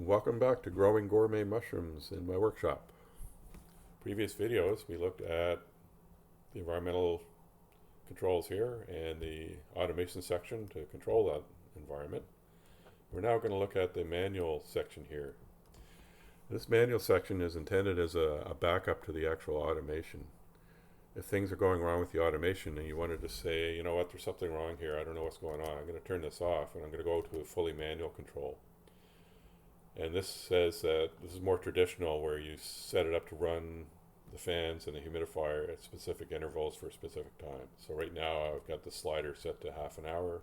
Welcome back to growing gourmet mushrooms in my workshop. Previous videos we looked at the environmental controls here and the automation section to control that environment. We're now going to look at the manual section here. This manual section is intended as a backup to the actual automation. If things are going wrong with the automation and you wanted to say, you know what, there's something wrong here, I don't know what's going on, I'm going to turn this off and I'm going to go to a fully manual control. And this says that this is more traditional, where you set it up to run the fans and the humidifier at specific intervals for a specific time. So right now I've got the slider set to half an hour.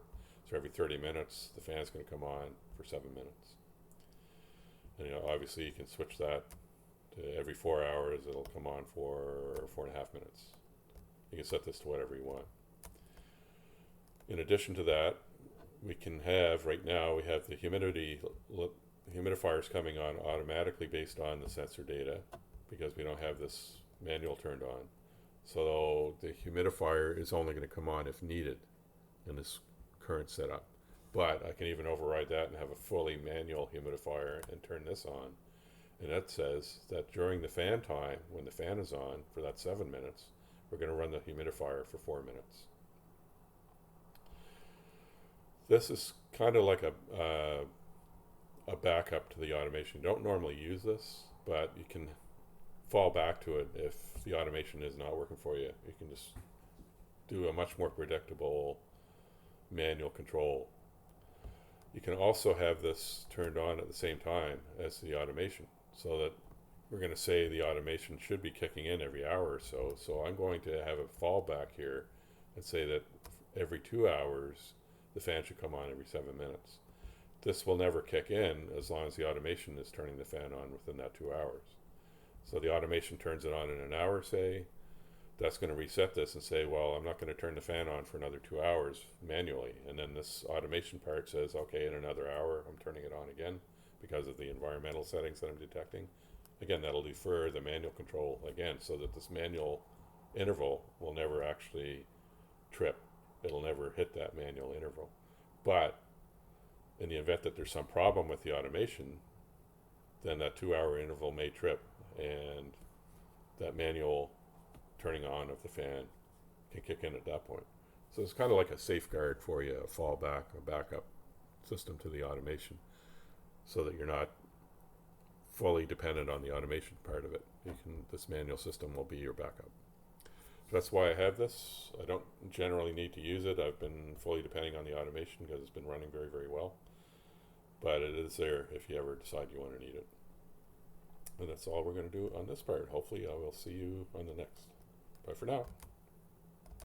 So every 30 minutes the fan's going to come on for 7 minutes. And obviously you can switch that to every 4 hours, it'll come on for 4.5 minutes. You can set this to whatever you want. In addition to that, we can have, right now we have the humidifiers coming on automatically based on the sensor data, because we don't have this manual turned on. So the humidifier is only going to come on if needed in this current setup. But I can even override that and have a fully manual humidifier and turn this on. And that says that during the fan time, when the fan is on for that 7 minutes, we're going to run the humidifier for 4 minutes. This is kind of like a backup to the automation. You don't normally use this, but you can fall back to it if the automation is not working for you. You can just do a much more predictable manual control. You can also have this turned on at the same time as the automation, so that we're going to say the automation should be kicking in every hour or so. So I'm going to have a fallback here and say that every 2 hours the fan should come on every 7 minutes. This will never kick in as long as the automation is turning the fan on within that 2 hours. So the automation turns it on in an hour, say. That's going to reset this and say, well, I'm not going to turn the fan on for another 2 hours manually. And then this automation part says, okay, in another hour, I'm turning it on again because of the environmental settings that I'm detecting. Again, that'll defer the manual control again, so that this manual interval will never actually trip. It'll never hit that manual interval. But in the event that there's some problem with the automation, then that 2 hour interval may trip, and that manual turning on of the fan can kick in at that point. So it's kind of like a safeguard for you, a fallback, a backup system to the automation, so that you're not fully dependent on the automation part of it. This manual system will be your backup. So that's why I have this. I don't generally need to use it. I've been fully depending on the automation because it's been running very, very well. But it is there if you ever decide you want to need it. And that's all we're going to do on this part. Hopefully I will see you on the next. Bye for now.